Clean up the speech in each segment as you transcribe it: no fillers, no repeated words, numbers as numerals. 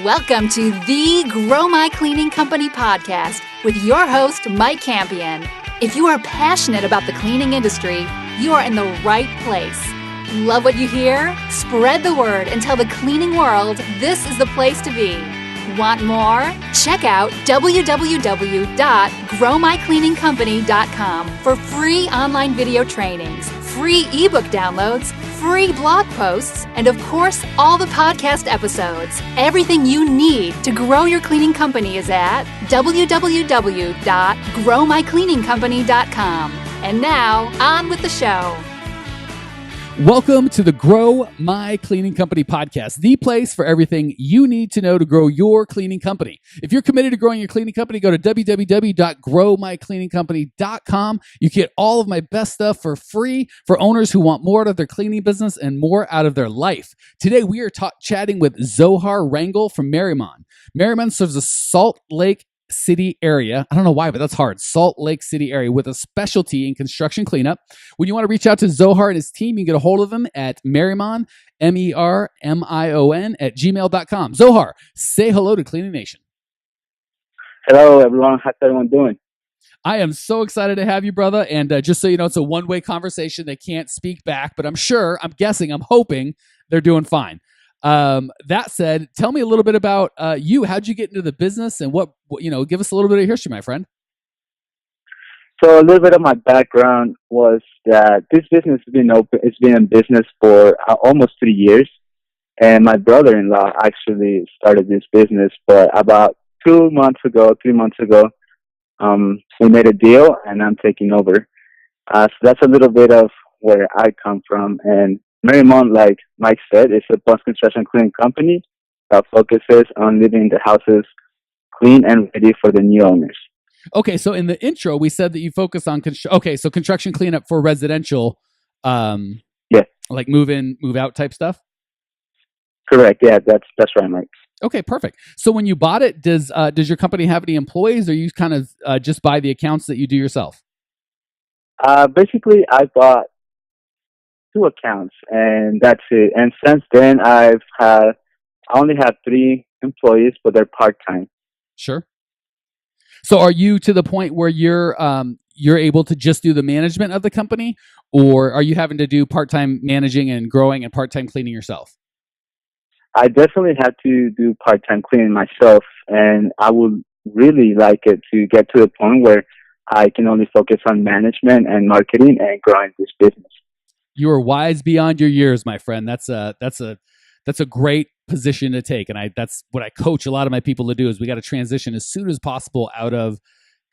Welcome to the Grow My Cleaning Company podcast with your host, Mike Campion. If you are passionate about the cleaning industry, you are in the right place. Love what you hear? Spread the word and tell the cleaning world this is the place to be. Want more? Check out www.growmycleaningcompany.com for free online video trainings, free ebook downloads, free blog posts, and of course, all the podcast episodes. Everything you need to grow your cleaning company is at www.growmycleaningcompany.com. And now, on with the show. Welcome to the Grow My Cleaning Company podcast, the place for everything you need to know to grow your cleaning company. If you're committed to growing your cleaning company, go to www.growmycleaningcompany.com. You get all of my best stuff for free for owners who want more out of their cleaning business and more out of their life. Today, we are chatting with Zohar Rangel from Merimon. Merimon serves the Salt Lake City area. I don't know why, but that's hard. Salt Lake City area with a specialty in construction cleanup. When you want to reach out to Zohar and his team, you can get a hold of them at Merimon, Mermion @gmail.com. Zohar, say hello to Cleaning Nation. Hello, everyone. How's everyone doing? I am so excited to have you, brother. And just so you know, it's a one-way conversation. They can't speak back, but I'm hoping they're doing fine. That said, tell me a little bit about you. How'd you get into the business and what, give us a little bit of history, my friend. So a little bit of my background was that this business has been open. It's been in business for almost 3 years. And my brother-in-law actually started this business, but about 3 months ago, we made a deal and I'm taking over. So that's a little bit of where I come from. And Merimon, like Mike said, is a post-construction cleaning company that focuses on leaving the houses clean and ready for the new owners. Okay, so in the intro, we said that you focus on construction cleanup for residential, like move in, move out type stuff. Correct. Yeah, that's right, Mike. Okay, perfect. So when you bought it, does your company have any employees, or you kind of just buy the accounts that you do yourself? Basically, I bought 2 accounts, and that's it. And since then, I only have 3 employees, but they're part-time. Sure. So are you to the point where you're able to just do the management of the company, or are you having to do part-time managing and growing and part-time cleaning yourself? I definitely had to do part-time cleaning myself, and I would really like it to get to the point where I can only focus on management and marketing and growing this business. You are wise beyond your years, my friend. That's a great position to take, and that's what I coach a lot of my people to do. Is we got to transition as soon as possible out of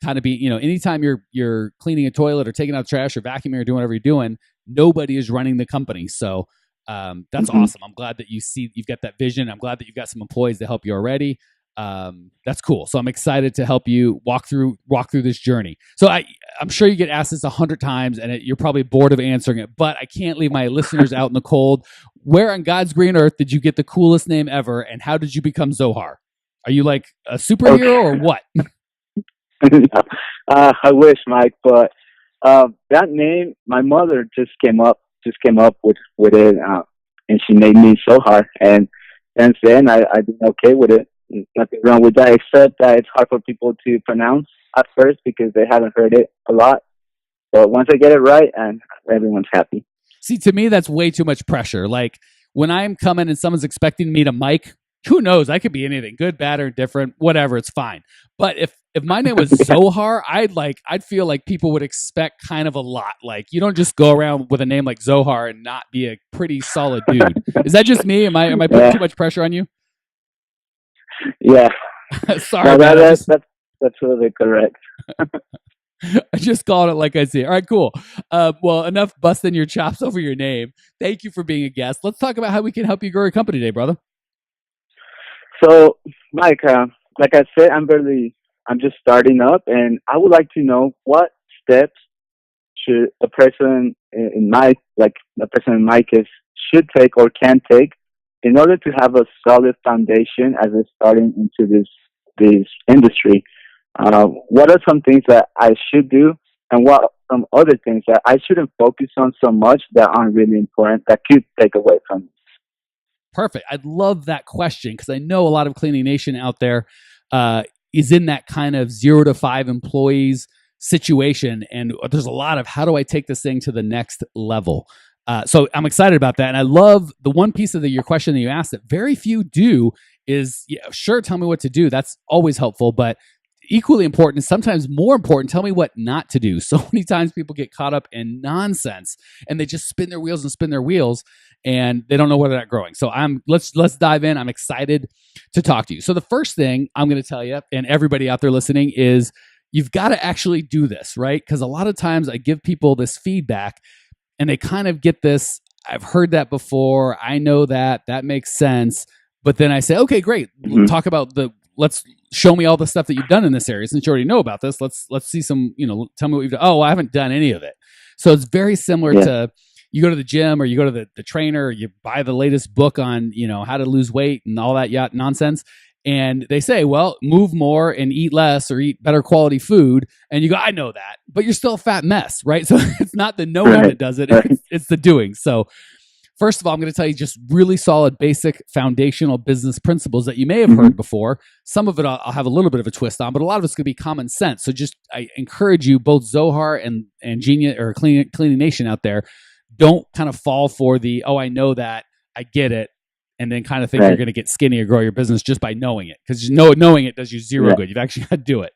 kind of anytime you're cleaning a toilet or taking out trash or vacuuming or doing whatever you're doing, nobody is running the company. So that's awesome. I'm glad that you've got that vision. I'm glad that you've got some employees to help you already. That's cool. So I'm excited to help you walk through this journey. So I'm sure you get asked this 100 times and you're probably bored of answering it, but I can't leave my listeners out in the cold. Where on God's green earth did you get the coolest name ever? And how did you become Zohar? Are you like a superhero or what? I wish, Mike, but that name, my mother just came up with it, and she named me Zohar. And since then, I've been okay with it. Nothing wrong with that, except that it's hard for people to pronounce at first because they haven't heard it a lot. But once I get it right, and everyone's happy. See, to me, that's way too much pressure. Like when I'm coming and someone's expecting me to Mike, who knows? I could be anything, good, bad, or different, whatever. It's fine. But if my name was Zohar, I'd feel like people would expect kind of a lot. Like you don't just go around with a name like Zohar and not be a pretty solid dude. Is that just me? Am I putting too much pressure on you? Yeah. Sorry, no, man. that's really correct. I just called it like I see it. All right, cool. Well, enough busting your chops over your name. Thank you for being a guest. Let's talk about how we can help you grow your company today, brother. So, Mike, like I said, I'm just starting up, and I would like to know what steps should a person in my case should take or can take in order to have a solid foundation as they're starting into this industry. What are some things that I should do, and what are some other things that I shouldn't focus on so much that aren't really important that could take away from me? Perfect. I'd love that question because I know a lot of Cleaning Nation out there is in that kind of 0 to 5 employees situation. And there's a lot of how do I take this thing to the next level? So I'm excited about that. And I love the one piece of your question that you asked that very few do is, yeah, sure, tell me what to do. That's always helpful. But equally important, and sometimes more important, tell me what not to do. So many times people get caught up in nonsense and they just spin their wheels and they don't know where they're not growing. So let's dive in. I'm excited to talk to you. So the first thing I'm going to tell you, and everybody out there listening, is you've got to actually do this, right? Because a lot of times I give people this feedback and they kind of get this, I've heard that before, I know that makes sense. But then I say, okay, great. We'll talk about let's show me all the stuff that you've done in this area. Since you already know about this, let's see some, tell me what you've done. Oh, I haven't done any of it. So it's very similar to you go to the gym or you go to the trainer, or you buy the latest book on, how to lose weight and all that nonsense. And they say, well, move more and eat less or eat better quality food. And you go, I know that, but you're still a fat mess, right? So it's not the knowing that does it. It's the doing. So first of all, I'm going to tell you just really solid, basic, foundational business principles that you may have heard before. Some of it I'll have a little bit of a twist on, but a lot of it's going to be common sense. So I encourage you, both Zohar and Genius or Cleaning Nation out there, don't kind of fall for the, oh, I know that, I get it, and then kind of think you're going to get skinny or grow your business just by knowing it. Because knowing it does you zero good. You've actually got to do it.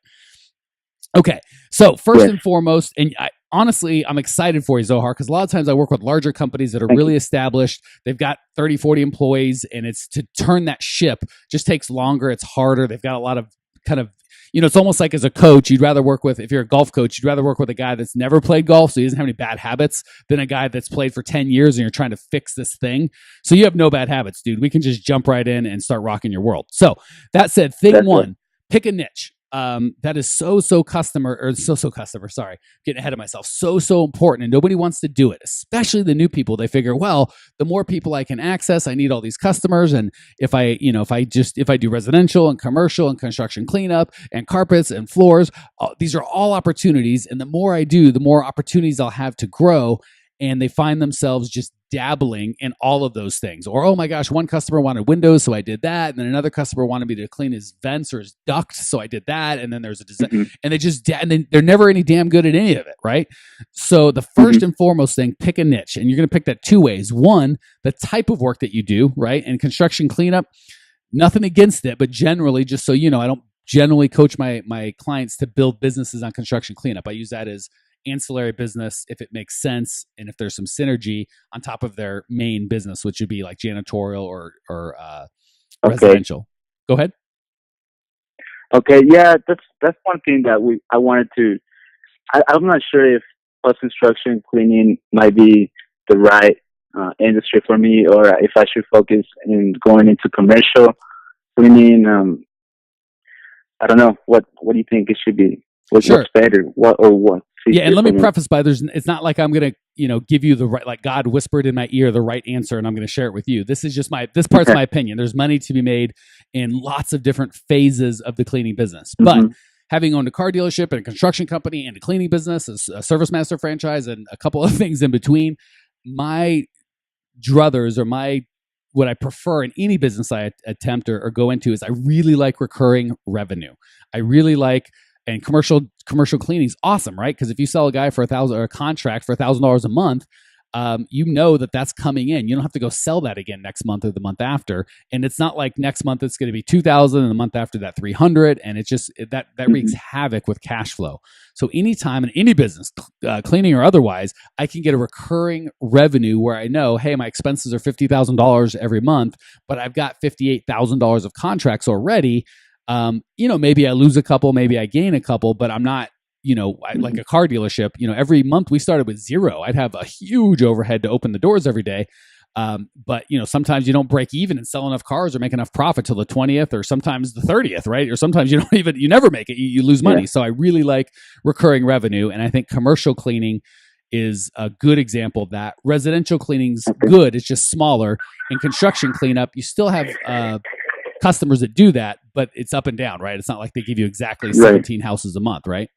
Okay, so first and foremost, and honestly, I'm excited for you, Zohar, because a lot of times I work with larger companies that are really established. They've got 30, 40 employees, and it's to turn that ship just takes longer. It's harder. They've got a lot of kind of, it's almost like as a coach, you'd rather work with, if you're a golf coach, you'd rather work with a guy that's never played golf, so he doesn't have any bad habits, than a guy that's played for 10 years and you're trying to fix this thing. So you have no bad habits, dude. We can just jump right in and start rocking your world. So that said, thing one, pick a niche. That is so customer, sorry, getting ahead of myself. So important. And nobody wants to do it, especially the new people. They figure, well, the more people I can access, I need all these customers. And if I do residential and commercial and construction cleanup and carpets and floors, these are all opportunities. And the more I do, the more opportunities I'll have to grow. And they find themselves just dabbling in all of those things. Or, oh my gosh, one customer wanted windows, so I did that. And then another customer wanted me to clean his vents or his ducts, so I did that. And then there's a design, and they're never any damn good at any of it, right? So the first and foremost thing, pick a niche. And you're going to pick that two ways. One, the type of work that you do, right? And construction cleanup, nothing against it, but generally, just so you know, I don't generally coach my clients to build businesses on construction cleanup. I use that as ancillary business if it makes sense and if there's some synergy on top of their main business, which would be like janitorial or residential. Go ahead. Okay, yeah, that's one thing that I wanted to. I'm not sure if post construction cleaning might be the right industry for me, or if I should focus in going into commercial cleaning. I don't know. What do you think it should be? What's better? What? Yeah, and let me preface by it's not like I'm going to, give you the right, like God whispered in my ear the right answer and I'm going to share it with you. This is just this part's my opinion. There's money to be made in lots of different phases of the cleaning business. But having owned a car dealership and a construction company and a cleaning business, a Service Master franchise, and a couple of things in between, my druthers or what I prefer in any business I attempt or go into is I really like recurring revenue. I really like, and commercial cleaning is awesome, right? Because if you sell a guy for $1,000 or a contract for $1,000 a month, you know that's coming in. You don't have to go sell that again next month or the month after. And it's not like next month it's going to be $2,000 and the month after that $300. And it's just that wreaks havoc with cash flow. So anytime in any business, cleaning or otherwise, I can get a recurring revenue where I know, hey, my expenses are $50,000 every month, but I've got $58,000 of contracts already. Maybe I lose a couple, maybe I gain a couple, but I'm not, like a car dealership, every month we started with zero. I'd have a huge overhead to open the doors every day. But sometimes you don't break even and sell enough cars or make enough profit till the 20th or sometimes the 30th, right? Or sometimes you never make it. You lose money. Yeah. So I really like recurring revenue. And I think commercial cleaning is a good example of that. Residential cleaning's good. It's just smaller. In construction cleanup, you still have, customers that do that, but it's up and down, right? It's not like they give you exactly 17 houses a month, right?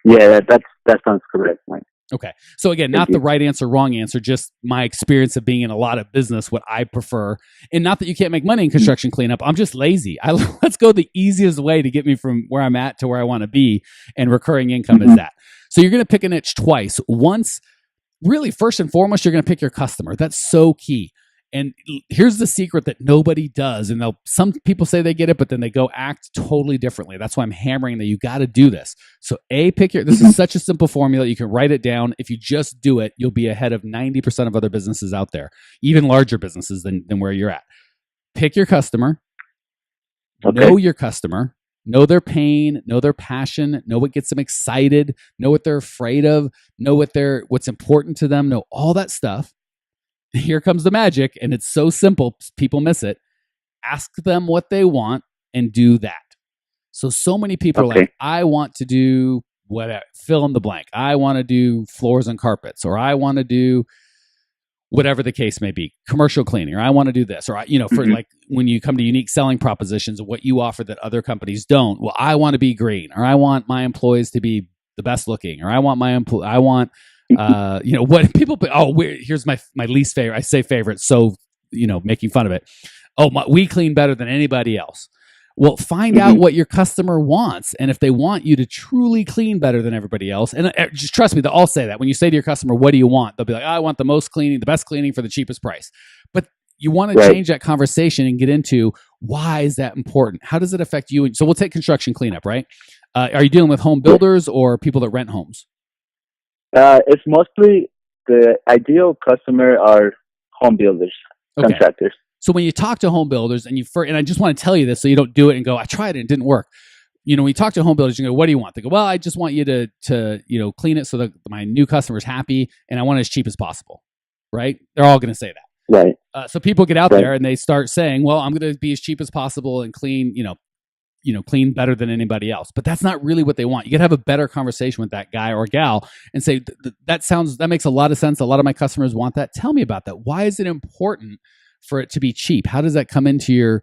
Yeah, that sounds correct, Mike. Okay. So again, not the right answer, wrong answer, just my experience of being in a lot of business, what I prefer. And not that you can't make money in construction cleanup. I'm just lazy. Let's go the easiest way to get me from where I'm at to where I want to be. And recurring income is that. So you're going to pick a niche twice. Once, really, first and foremost, you're going to pick your customer. That's so key. And here's the secret that nobody does. And some people say they get it, but then they go act totally differently. That's why I'm hammering that you got to do this. So this is such a simple formula. You can write it down. If you just do it, you'll be ahead of 90% of other businesses out there, even larger businesses than where you're at. Pick your customer, know your customer, know their pain, know their passion, know what gets them excited, know what they're afraid of, know what's important to them, know all that stuff. Here comes the magic, and it's so simple, people miss it. Ask them what they want and do that. So many people are like, I want to do whatever, fill in the blank. I want to do floors and carpets, or I want to do whatever the case may be, commercial cleaning, or I want to do this, or, for like when you come to unique selling propositions of what you offer that other companies don't. Well, I want to be green, or I want my employees to be the best looking, or I want what people, here's my least favorite. I say favorite. So, making fun of it. We clean better than anybody else. Well, find out what your customer wants. And if they want you to truly clean better than everybody else, and just trust me, they'll all say that. When you say to your customer, what do you want? They'll be like, I want the most cleaning, the best cleaning for the cheapest price. But you want to change that conversation and get into why is that important? How does it affect you? So we'll take construction cleanup, right? Are you dealing with home builders or people that rent homes? It's mostly the ideal customer are home builders, contractors. So when you talk to home builders and I just want to tell you this so you don't do it and go, I tried it and it didn't work. When you talk to home builders, you go, what do you want? They go, well, I just want you to clean it so that my new customer's happy and I want it as cheap as possible. Right? They're all going to say that. Right. So people get out there and they start saying, well, I'm going to be as cheap as possible and clean, clean better than anybody else. But that's not really what they want. You got to have a better conversation with that guy or gal and say, that makes a lot of sense. A lot of my customers want that. Tell me about that. Why is it important for it to be cheap? How does that come into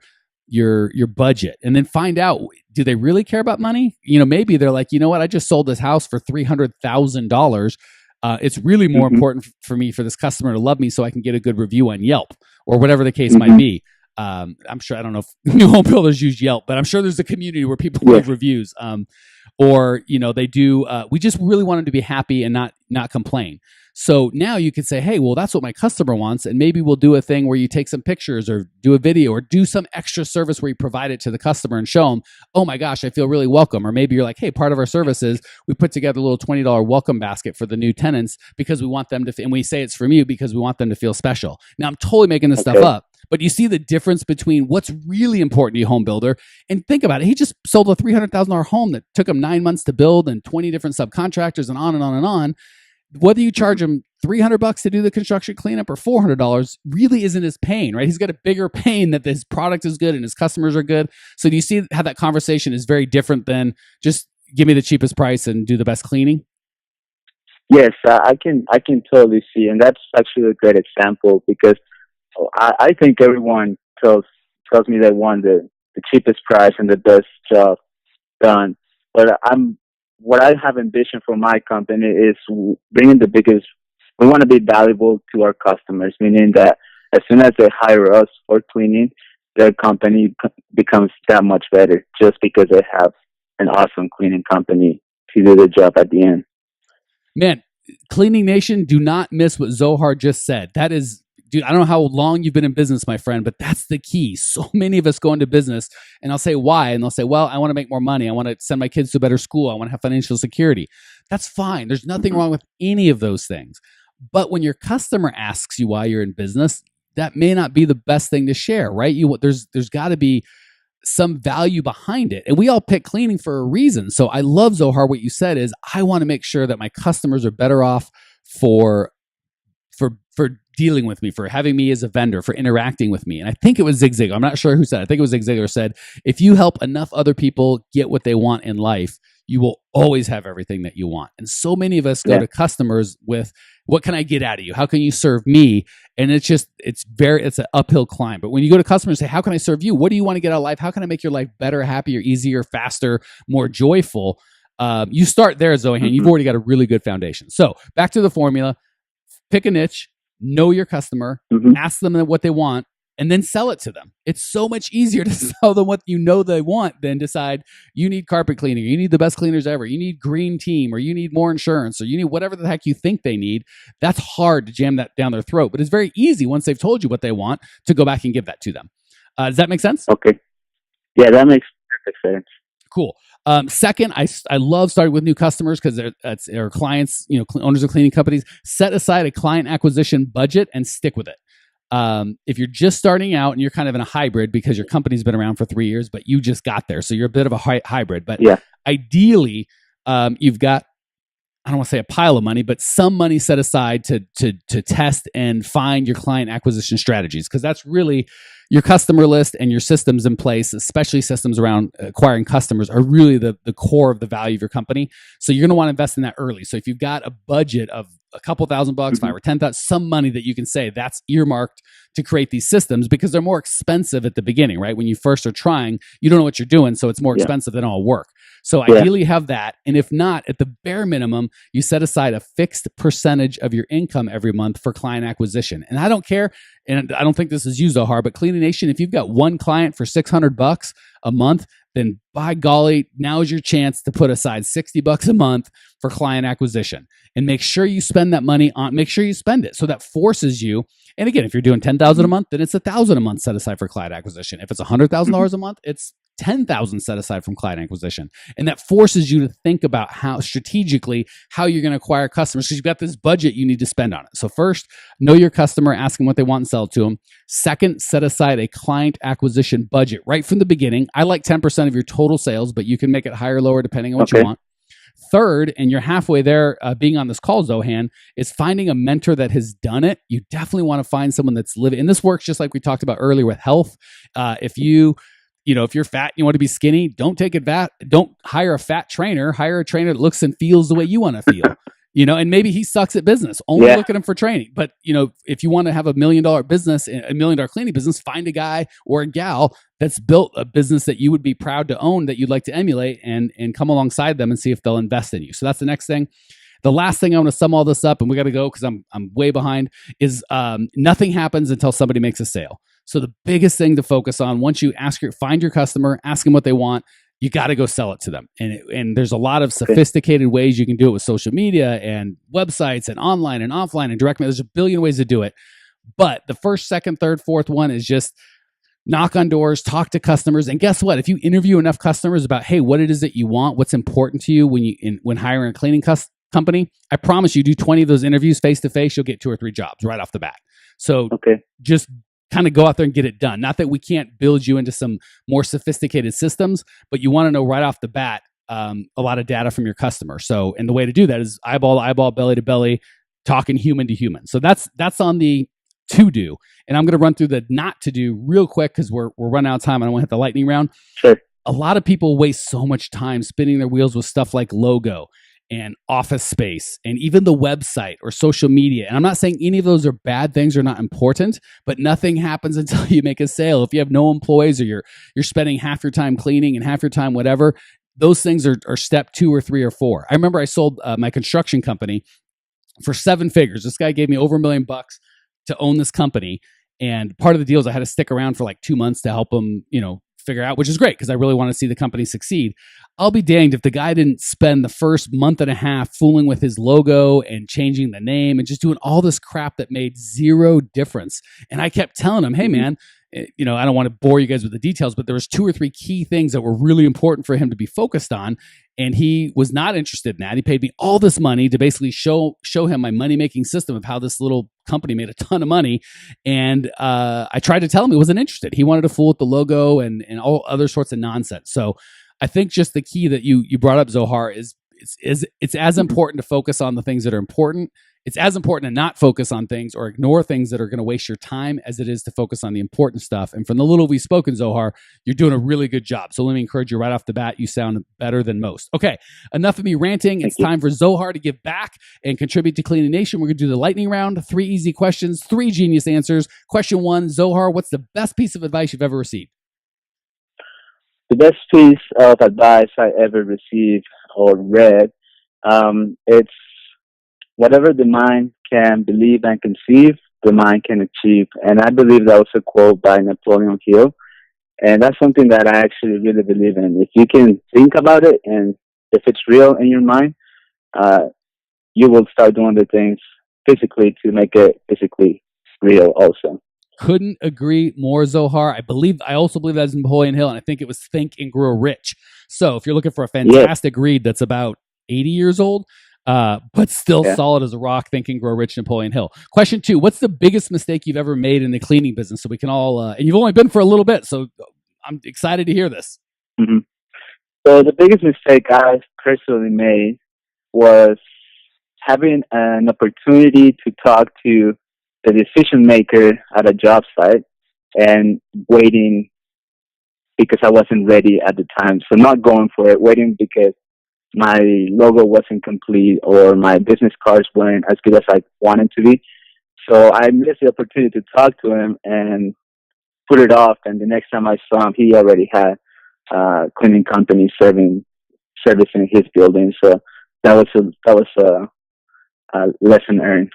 your budget? And then find out, do they really care about money? Maybe they're like, you know what? I just sold this house for $300,000. It's really more important for me, for this customer to love me so I can get a good review on Yelp or whatever the case might be. I'm sure, I don't know if new home builders use Yelp, but I'm sure there's a community where people leave reviews. They do, we just really want them to be happy and not complain. So now you could say, hey, well, that's what my customer wants. And maybe we'll do a thing where you take some pictures or do a video or do some extra service where you provide it to the customer and show them, oh my gosh, I feel really welcome. Or maybe you're like, hey, part of our service is we put together a little $20 welcome basket for the new tenants because we want them to, and we say it's from you because we want them to feel special. Now I'm totally making this stuff up. But you see the difference between what's really important to you, home builder, and think about it. He just sold a $300,000 home that took him 9 months to build and 20 different subcontractors and on and on and on. Whether you charge him $300 to do the construction cleanup or $400 really isn't his pain, right? He's got a bigger pain that his product is good and his customers are good. So do you see how that conversation is very different than just give me the cheapest price and do the best cleaning? Yes, I can totally see, and that's actually a great example because I think everyone tells me they want the cheapest price and the best job done. But what I have ambition for my company is bringing the biggest. We want to be valuable to our customers, meaning that as soon as they hire us for cleaning, their company becomes that much better just because they have an awesome cleaning company to do the job at the end. Man, Cleaning Nation, do not miss what Zohar just said. That is, dude, I don't know how long you've been in business, my friend, but that's the key. So many of us go into business and I'll say, why? And they'll say, well, I want to make more money. I want to send my kids to a better school. I want to have financial security. That's fine. There's nothing wrong with any of those things. But when your customer asks you why you're in business, that may not be the best thing to share, right? There's got to be some value behind it. And we all pick cleaning for a reason. So I love, Zohar, what you said is I want to make sure that my customers are better off for dealing with me, for having me as a vendor, for interacting with me. And I think it was Zig Ziglar. I'm not sure who said it. I think it was Zig Ziglar said, if you help enough other people get what they want in life, you will always have everything that you want. And so many of us go to customers with, what can I get out of you? How can you serve me? And it's an uphill climb. But when you go to customers and say, how can I serve you? What do you want to get out of life? How can I make your life better, happier, easier, faster, more joyful? You start there, Zohan. You've already got a really good foundation. So back to the formula: pick a niche, know your customer, ask them what they want, and then sell it to them. It's so much easier to sell them what you know they want than decide you need carpet cleaning, or you need the best cleaners ever, you need green team, or you need more insurance, or you need whatever the heck you think they need. That's hard to jam that down their throat, but it's very easy once they've told you what they want to go back and give that to them. Does that make sense? Okay. Yeah, that makes perfect sense. Cool. Second, I love starting with new customers because they're clients, owners of cleaning companies. Set aside a client acquisition budget and stick with it. If you're just starting out and you're kind of in a hybrid because your company's been around for 3 years, but you just got there, so you're a bit of a hybrid. But ideally, you've got, I don't want to say a pile of money, but some money set aside to test and find your client acquisition strategies, because that's really your customer list and your systems in place, especially systems around acquiring customers, are really the core of the value of your company. So you're going to want to invest in that early. So if you've got a budget of a couple $1,000, $5,000 or $10,000, some money that you can say that's earmarked to create these systems, because they're more expensive at the beginning, right? When you first are trying, you don't know what you're doing, so it's more expensive than all work. So ideally you have that. And if not, at the bare minimum, you set aside a fixed percentage of your income every month for client acquisition. And I don't care, and I don't think this is you, Zohar, but Cleaning Nation, if you've got one client for $600 a month, then by golly, now is your chance to put aside $60 a month for client acquisition, and make sure you spend that money make sure you spend it. So that forces you. And again, if you're doing $10,000 a month, then it's $1,000 a month set aside for client acquisition. If it's $100,000 a month, it's $10,000 set aside from client acquisition. And that forces you to think about how strategically how you're going to acquire customers, because you've got this budget you need to spend on it. So first, know your customer, ask them what they want and sell it to them. Second, set aside a client acquisition budget right from the beginning. I like 10% of your total sales, but you can make it higher or lower depending on what you want. Third, and you're halfway there being on this call, Zohan, is finding a mentor that has done it. You definitely want to find someone that's living, and this works just like we talked about earlier with health. If you're fat and you want to be skinny, don't hire a fat trainer. Hire a trainer that looks and feels the way you want to feel. And maybe he sucks at business. Only look at him for training. But if you want to have $1 million business, $1 million cleaning business, find a guy or a gal that's built a business that you would be proud to own, that you'd like to emulate, and come alongside them and see if they'll invest in you. So that's the next thing. The last thing, I want to sum all this up, and we got to go because I'm way behind, is nothing happens until somebody makes a sale. So the biggest thing to focus on, once you find your customer, ask them what they want, you got to go sell it to them. And there's a lot of sophisticated ways you can do it with social media and websites and online and offline and direct mail. There's a billion ways to do it. But the first, second, third, fourth one is just knock on doors, talk to customers. And guess what? If you interview enough customers about, hey, what it is that you want, what's important to you when hiring a cleaning company, I promise you, do 20 of those interviews face to face, you'll get 2 or 3 jobs right off the bat. So just kind of go out there and get it done. Not that we can't build you into some more sophisticated systems, but you want to know right off the bat a lot of data from your customer. So, and the way to do that is eyeball to eyeball, belly to belly, talking human to human. So that's on the to do. And I'm going to run through the not to do real quick because we're running out of time. I don't want to hit the lightning round. Sure. A lot of people waste so much time spinning their wheels with stuff like logo and office space and even the website or social media. And I'm not saying any of those are bad things or not important, but nothing happens until you make a sale. If you have no employees or you're spending half your time cleaning and half your time whatever, those things are step 2 or 3 or 4. I remember I sold my construction company for 7 figures. This guy gave me over $1 million to own this company. And part of the deal is I had to stick around for like 2 months to help him, figure out, which is great because I really want to see the company succeed. I'll be danged if the guy didn't spend the first month and a half fooling with his logo and changing the name and just doing all this crap that made 0 difference. And I kept telling him, hey man, I don't want to bore you guys with the details, but there was 2 or 3 key things that were really important for him to be focused on. And he was not interested in that. He paid me all this money to basically show him my money-making system of how this little company made a ton of money. And I tried to tell him he wasn't interested. He wanted to fool with the logo and all other sorts of nonsense. So I think just the key that you brought up, Zohar, is it's as important to focus on the things that are important. It's as important to not focus on things or ignore things that are going to waste your time as it is to focus on the important stuff. And from the little we've spoken, Zohar, you're doing a really good job. So let me encourage you right off the bat. You sound better than most. Okay, enough of me ranting. It's time for Zohar to give back and contribute to Cleaning Nation. We're going to do the lightning round. 3 easy questions, 3 genius answers. Question 1, Zohar, what's the best piece of advice you've ever received? The best piece of advice I ever received or read. It's whatever the mind can believe and conceive, the mind can achieve. And I believe that was a quote by Napoleon Hill. And that's something that I actually really believe in. If you can think about it and if it's real in your mind, you will start doing the things physically to make it physically real also. Couldn't agree more, Zohar. I also believe that's Napoleon Hill, and I think it was Think and Grow Rich. So if you're looking for a fantastic read that's about 80 years old, but still solid as a rock, Think and Grow Rich, Napoleon Hill. Question 2, what's the biggest mistake you've ever made in the cleaning business? So we can all, and you've only been for a little bit, so I'm excited to hear this. Mm-hmm. So the biggest mistake I personally made was having an opportunity to talk to the decision maker at a job site and waiting because I wasn't ready at the time. So not going for it, waiting because my logo wasn't complete or my business cards weren't as good as I wanted to be. So I missed the opportunity to talk to him and put it off. And the next time I saw him, he already had a cleaning company servicing his building. So that was a lesson earned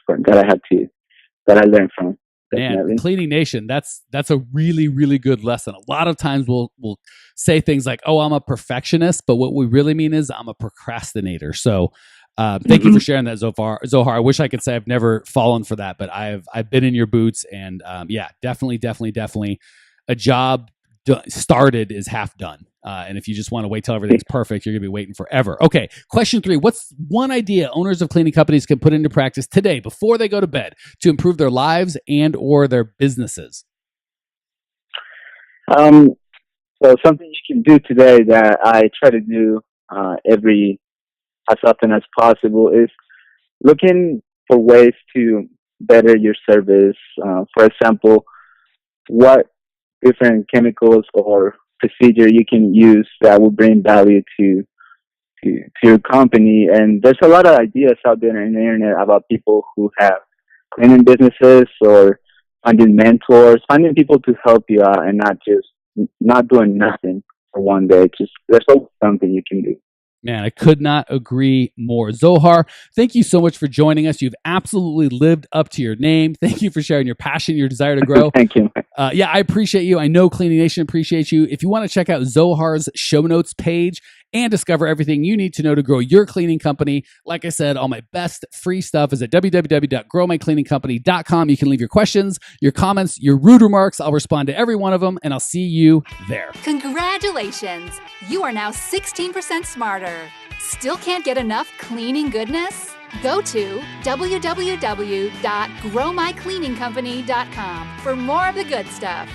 that I learned from. Definitely. Man, Cleaning Nation, that's a really, really good lesson. A lot of times we'll say things like, oh, I'm a perfectionist, but what we really mean is I'm a procrastinator. So thank you for sharing that, Zohar. I wish I could say I've never fallen for that, but I've been in your boots, and definitely a job started is half done. And if you just want to wait till everything's perfect, you're going to be waiting forever. Okay, question 3. What's one idea owners of cleaning companies can put into practice today before they go to bed to improve their lives and or their businesses? So something you can do today that I try to do as often as possible is looking for ways to better your service. For example, what different chemicals or procedure you can use that will bring value to your company. And there's a lot of ideas out there on the internet about people who have cleaning businesses or finding mentors, finding people to help you out and not doing nothing for one day. There's always something you can do. Man, I could not agree more. Zohar, thank you so much for joining us. You've absolutely lived up to your name. Thank you for sharing your passion, your desire to grow. Thank you. I appreciate you. I know Cleaning Nation appreciates you. If you want to check out Zohar's show notes page and discover everything you need to know to grow your cleaning company, like I said, all my best free stuff is at www.growmycleaningcompany.com. You can leave your questions, your comments, your rude remarks. I'll respond to every one of them, and I'll see you there. Congratulations! You are now 16% smarter. Still can't get enough cleaning goodness? Go to www.growmycleaningcompany.com for more of the good stuff.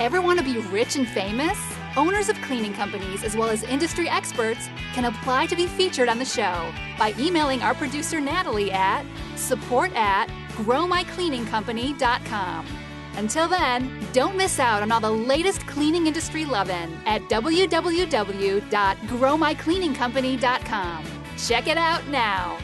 Ever want to be rich and famous? Owners of cleaning companies, as well as industry experts, can apply to be featured on the show by emailing our producer Natalie at support@growmycleaningcompany.com. Until then, don't miss out on all the latest cleaning industry lovin' at www.growmycleaningcompany.com. Check it out now.